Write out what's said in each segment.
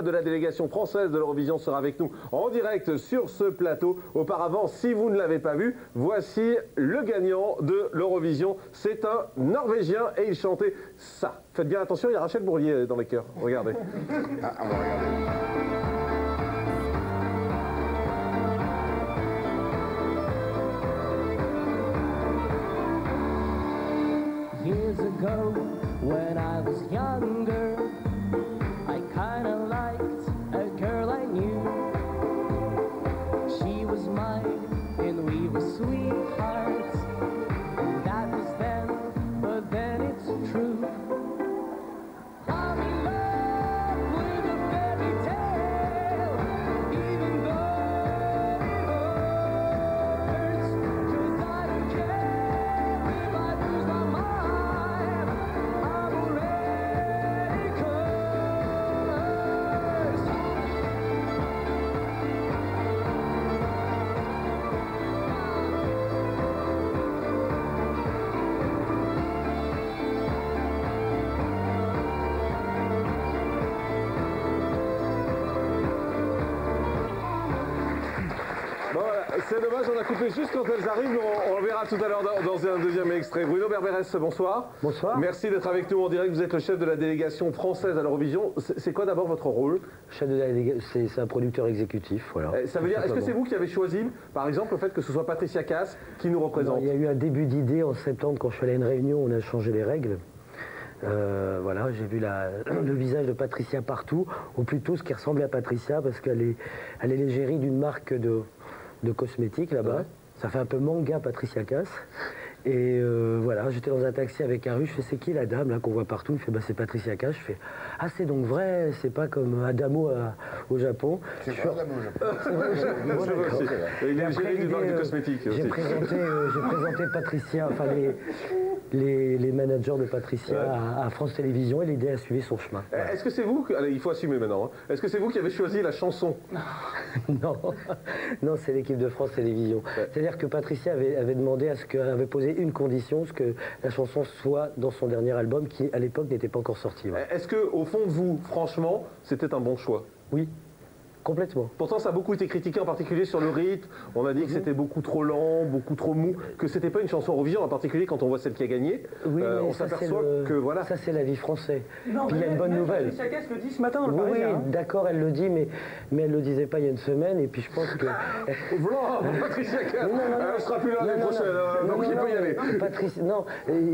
De la délégation française de l'Eurovision sera avec nous en direct sur ce plateau. Auparavant, si vous ne l'avez pas vu, voici le gagnant de l'Eurovision. C'est un Norvégien et il chantait ça. Faites bien attention, il y a Rachel Bourlier dans les chœurs. Regardez. Ah, on va regarder. Years ago, when I was younger, I kinda liked a girl I knew. She was mine and we were sweethearts. That was then, but then it's true. I'm in love with a fairy tale, even though it hurts. 'Cause I don't care if I lose my mind, I'm already cursed. Bon, c'est dommage, on a coupé juste quand elles arrivent. On le verra tout à l'heure dans un deuxième extrait. Bruno Berberès, bonsoir. Bonsoir. Merci d'être avec nous en direct. Vous êtes le chef de la délégation française à l'Eurovision. C'est quoi d'abord votre rôle? Chef de la délégation, c'est un producteur exécutif, voilà. Ça veut dire, est-ce que c'est vous qui avez choisi, par exemple, le fait que ce soit Patricia Cass qui nous représente? Non, il y a eu un début d'idée en septembre quand je suis allé à une réunion, on a changé les règles. Voilà, j'ai vu le visage de Patricia partout, ou plutôt ce qui ressemblait à Patricia, parce qu'elle est l'égérie d'une marque de cosmétiques là-bas. Ouais. Ça fait un peu manga Patricia Cass. Et voilà, j'étais dans un taxi avec un russe, je fais c'est qui la dame là qu'on voit partout? Il fait bah c'est Patricia Cass. Je fais ah c'est donc vrai, c'est pas comme Adamo au Japon. C'est vrai Adamo au Japon. Il est géré d'une marque de cosmétiques. J'ai présenté Patricia, enfin les managers de Patricia à France Télévisions et l'idée a suivi son chemin. Voilà. Est-ce que c'est vous, allez, il faut assumer maintenant, hein. Est-ce que c'est vous qui avez choisi la chanson? Non, non, c'est l'équipe de France Télévisions. Ouais. C'est-à-dire que Patricia avait demandé à ce qu'elle avait posé une condition, ce que la chanson soit dans son dernier album qui à l'époque n'était pas encore sorti. Ouais. Est-ce que au fond de vous, franchement, c'était un bon choix? Oui. Complètement. Pourtant, ça a beaucoup été critiqué, en particulier sur le rythme. On a dit que c'était beaucoup trop lent, beaucoup trop mou, que c'était pas une chanson Eurovision, en particulier quand on voit celle qui a gagné. Oui, on s'aperçoit que voilà. Ça, c'est la vie française. Non, puis il y a une bonne nouvelle. Patricia Cass le dit ce matin dans le Oui, Parisien, hein. d'accord, elle le dit, mais elle le disait pas il y a une semaine, et puis je pense que... Voilà, Patricia Cass, elle sera plus là l'année prochaine, donc il peut y aller. Non,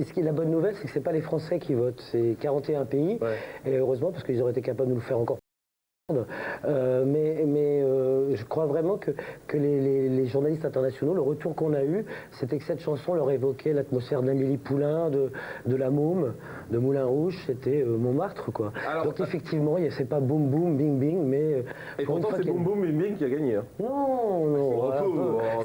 ce qui est la bonne nouvelle, c'est que c'est pas les Français qui votent, c'est 41 pays, et heureusement, parce qu'ils auraient été capables de nous le faire encore. Je crois vraiment que les journalistes internationaux, le retour qu'on a eu, c'était que cette chanson leur évoquait l'atmosphère d'Amélie Poulain, de la Môme, de Moulin Rouge, c'était Montmartre, quoi. Alors, donc effectivement, c'est pas boum boum, bing bing, mais... Et pourtant c'est boum boum, bing bing qui a gagné. Hein. Non,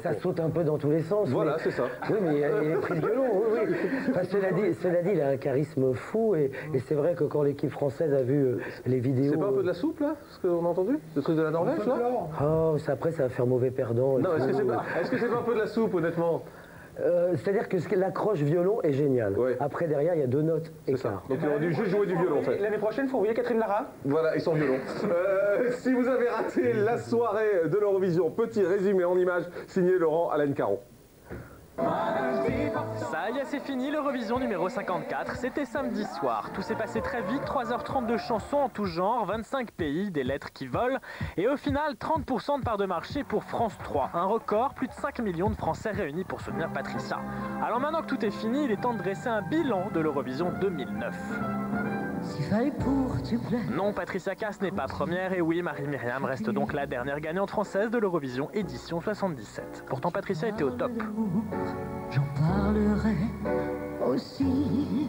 ça saute un peu dans tous les sens. Voilà, c'est ça. Oui, mais il a pris le violon, oui. Enfin, cela dit, il a un charisme fou, et c'est vrai que quand l'équipe française a vu les vidéos... C'est pas un peu de la soupe, là, ce qu'on a entendu? Le truc de la Norvège, là? Oh, après, ça va faire mauvais perdant. Non, est-ce que c'est pas un peu de la soupe, honnêtement? C'est-à-dire que l'accroche violon est géniale. Ouais. Après, derrière, il y a 2 notes écart. Donc, il aurait dû juste jouer du violon, en fait. L'année prochaine, il faut envoyer Catherine Lara. Voilà, et son violon. Si vous avez raté la soirée de l'Eurovision, petit résumé en images, signé Laurent Alain Caron. Ça y est, c'est fini, l'Eurovision numéro 54, c'était samedi soir. Tout s'est passé très vite, 3h30 de chansons en tout genre, 25 pays, des lettres qui volent, et au final, 30% de part de marché pour France 3. Un record, plus de 5 millions de Français réunis pour soutenir Patricia. Alors maintenant que tout est fini, il est temps de dresser un bilan de l'Eurovision 2009. Non, Patricia Cass n'est pas première, et oui, Marie-Myriam reste donc la dernière gagnante française de l'Eurovision édition 77. Pourtant, Patricia était au top. J'en parlerai aussi.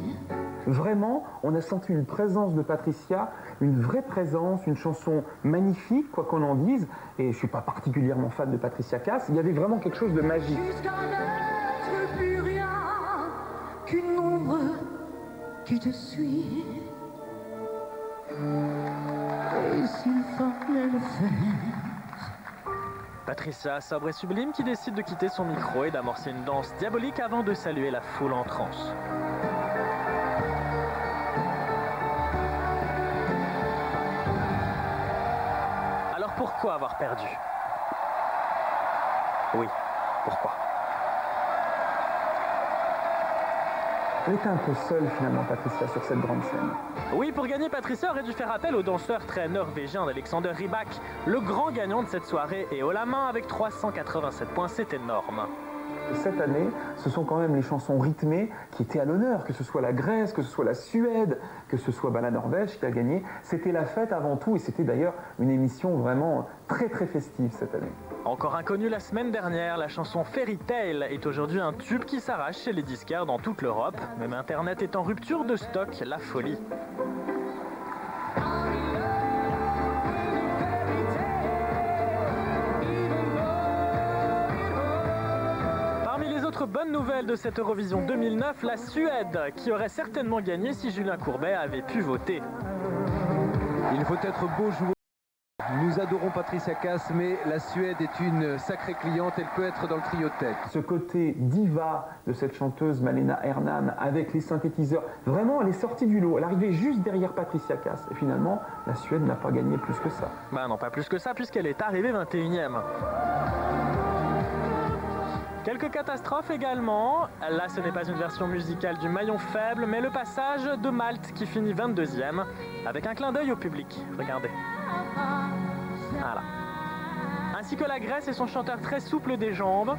Vraiment, on a senti une présence de Patricia, une vraie présence, une chanson magnifique, quoi qu'on en dise. Et je ne suis pas particulièrement fan de Patricia Cass. Il y avait vraiment quelque chose de magique. Jusqu'à n'être plus rien qu'une ombre qui te suit. Et s'il fallait le faire. Patricia, sobre et sublime, qui décide de quitter son micro et d'amorcer une danse diabolique avant de saluer la foule en transe. pourquoi avoir perdu? Oui, pourquoi? Elle était un peu seule finalement, Patricia, sur cette grande scène. Oui, pour gagner, Patricia aurait dû faire appel au danseur très norvégien d'Alexander Rybak, le grand gagnant de cette soirée, et haut la main avec 387 points, c'est énorme. Cette année, ce sont quand même les chansons rythmées qui étaient à l'honneur, que ce soit la Grèce, que ce soit la Suède, que ce soit la Norvège qui a gagné. C'était la fête avant tout et c'était d'ailleurs une émission vraiment très très festive cette année. Encore inconnue la semaine dernière, la chanson Fairy Tale est aujourd'hui un tube qui s'arrache chez les disquaires dans toute l'Europe. Même Internet est en rupture de stock, la folie. Parmi les autres bonnes nouvelles de cette Eurovision 2009, la Suède, qui aurait certainement gagné si Julien Courbet avait pu voter. Il faut être beau joueur. Nous adorons Patricia Cass, mais la Suède est une sacrée cliente, elle peut être dans le trio de tête. Ce côté diva de cette chanteuse Malena Hernan avec les synthétiseurs, vraiment elle est sortie du lot, elle arrivait juste derrière Patricia Cass et finalement la Suède n'a pas gagné plus que ça. Bah non, pas plus que ça puisqu'elle est arrivée 21e. Quelques catastrophes également. Là, ce n'est pas une version musicale du maillon faible, mais le passage de Malte qui finit 22e avec un clin d'œil au public. Regardez. Voilà. Ainsi que la Grèce et son chanteur très souple des jambes.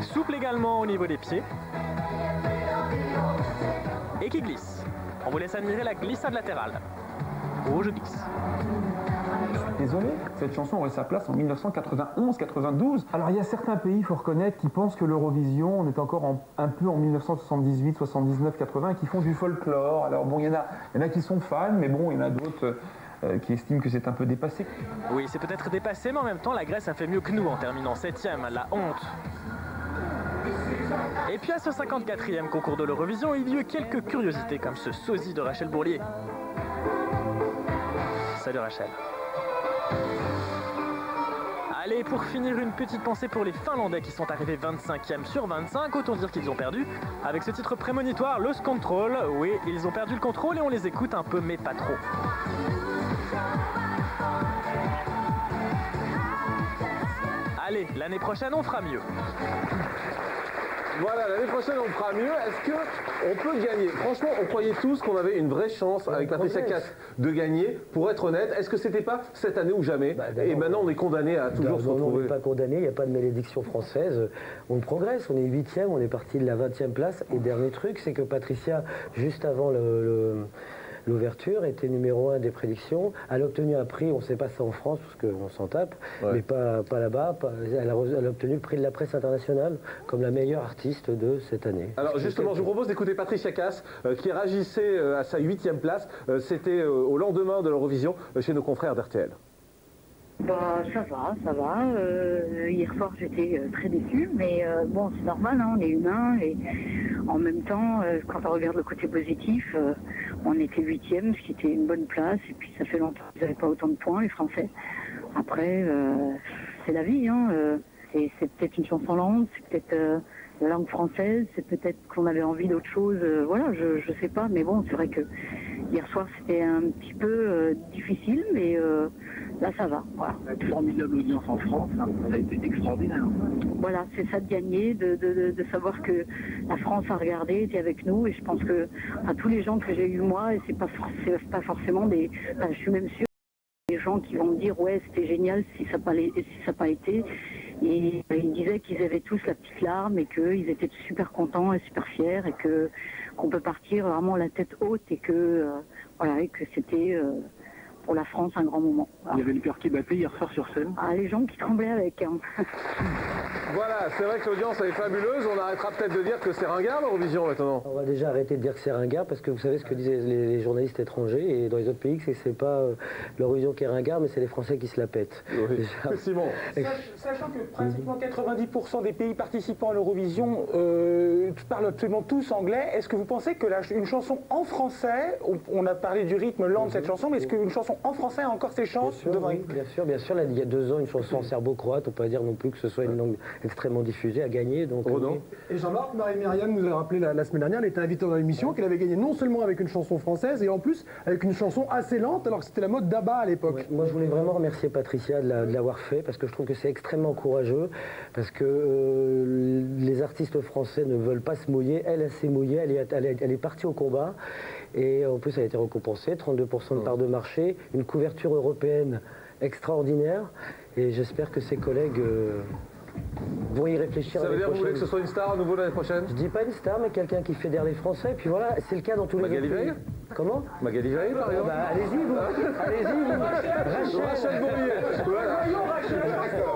Souple également au niveau des pieds. Et qui glisse. On vous laisse admirer la glissade latérale. Oh, je glisse. Désolé, cette chanson aurait sa place en 1991-92. Alors il y a certains pays, il faut reconnaître, qui pensent que l'Eurovision, on est encore un peu en 1978, 79, 80, qui font du folklore. Alors bon, il y en a qui sont fans, mais bon, il y en a d'autres qui estiment que c'est un peu dépassé. Oui, c'est peut-être dépassé, mais en même temps, la Grèce a fait mieux que nous en terminant 7e. La honte. Et puis à ce 54e concours de l'Eurovision, il y a eu quelques curiosités comme ce sosie de Rachel Bourlier. Salut Rachel. Allez, pour finir, une petite pensée pour les Finlandais qui sont arrivés 25e sur 25. Autant dire qu'ils ont perdu. Avec ce titre prémonitoire, Lost Control. Oui, ils ont perdu le contrôle et on les écoute un peu, mais pas trop. Allez, l'année prochaine, on fera mieux. Voilà, l'année prochaine on fera mieux. Est-ce qu'on peut gagner? Franchement, on croyait tous qu'on avait une vraie chance avec Patricia Cass de gagner. Pour être honnête, est-ce que c'était pas cette année ou jamais? Et maintenant on est condamné à toujours se retrouver. On n'est pas condamné, il n'y a pas de malédiction française. On progresse, on est 8e, on est parti de la 20e place. Et dernier truc, c'est que Patricia, juste avant l'ouverture, était numéro 1 des prédictions. Elle a obtenu un prix, on ne sait pas ça en France, parce qu'on s'en tape, mais pas là-bas. Elle a obtenu le prix de la presse internationale comme la meilleure artiste de cette année. Alors justement, je vous propose d'écouter Patricia Cass, qui réagissait à sa 8e place. C'était au lendemain de l'Eurovision chez nos confrères d'RTL. Bah, ça va. Hier soir, j'étais très déçue, mais bon, c'est normal, hein, on est humain. Et en même temps, quand on regarde le côté positif, on était 8e, ce qui était une bonne place. Et puis, ça fait longtemps qu'ils n'avaient pas autant de points, les Français. Après, c'est la vie, hein. C'est peut-être une chanson lente, c'est peut-être la langue française, c'est peut-être qu'on avait envie d'autre chose. Voilà, je sais pas, mais bon, c'est vrai que hier soir, c'était un petit peu difficile, mais là, ça va. Voilà. Une formidable audience en France, hein, ça a été extraordinaire. Voilà, c'est ça de gagner, de savoir que la France a regardé, était avec nous, et je pense que à tous les gens que j'ai eu moi, et c'est pas forcément des... Enfin, je suis même sûre des gens qui vont me dire ouais, c'était génial si ça n'a pas été. Et ils disaient qu'ils avaient tous la petite larme et qu'ils étaient super contents et super fiers et qu'on peut partir vraiment la tête haute et que voilà, et que c'était pour la France un grand moment. Voilà. Il y avait le cœur qui battait hier soir sur scène. Ah, les gens qui tremblaient avec. Hein. Voilà, c'est vrai que l'audience est fabuleuse. On arrêtera peut-être de dire que c'est ringard l'Eurovision maintenant. On va déjà arrêter de dire que c'est ringard parce que vous savez ce que disaient les journalistes étrangers et dans les autres pays, c'est que c'est pas l'Eurovision qui est ringard, mais c'est les Français qui se la pètent. Oui. Simon. Sachant que pratiquement 90% des pays participants à l'Eurovision parlent absolument tous anglais, est-ce que vous pensez que une chanson en français, on a parlé du rythme lent de cette chanson, mais est-ce qu'une chanson en français a encore ses chances? Bien sûr, là, il y a 2 ans, une chanson serbo-croate, on peut pas dire non plus que ce soit une langue extrêmement diffusée, a gagné. Donc, Renan. oui. Et Jean-Marc, Marie-Myriam nous a rappelé la semaine dernière, elle était invitée dans l'émission, qu'elle avait gagné non seulement avec une chanson française, et en plus avec une chanson assez lente, alors que c'était la mode d'Abba à l'époque. Ouais, moi, je voulais vraiment remercier Patricia de l'avoir fait, parce que je trouve que c'est extrêmement courageux, parce que les artistes français ne veulent pas se mouiller. Elle s'est mouillée, elle est partie au combat, et en plus, elle a été récompensée, 32% de part de marché, une couverture européenne extraordinaire, et j'espère que ses collègues vont y réfléchir. Ça veut dire que vous voulez que ce prochaine. soit une star à nouveau l'année prochaine? Je dis pas une star, mais quelqu'un qui fédère les Français, puis voilà, c'est le cas dans tous les Magali autres pays. Veil. Comment Magali Veil, par exemple. Bah, allez-y, vous. Allez-y, vous. Rachel Bourrier. Voilà.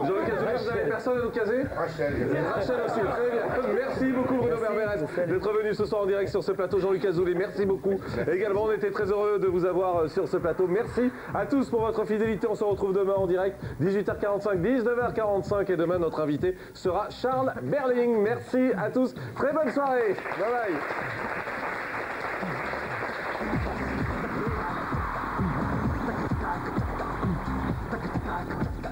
Jean-Luc Azoulay, vous avez personne à nous caser? Rachel aussi, très bien. Merci beaucoup Bruno Berberes d'être venu ce soir en direct sur ce plateau. Jean-Luc Azoulay, merci beaucoup. Également, on était très heureux de vous avoir sur ce plateau. Merci à tous pour votre fidélité. On se retrouve demain en direct, 18h45, 19h45. Et demain, notre invité sera Charles Berling. Merci à tous. Très bonne soirée. Bye bye. Tac, tac, tac, tac.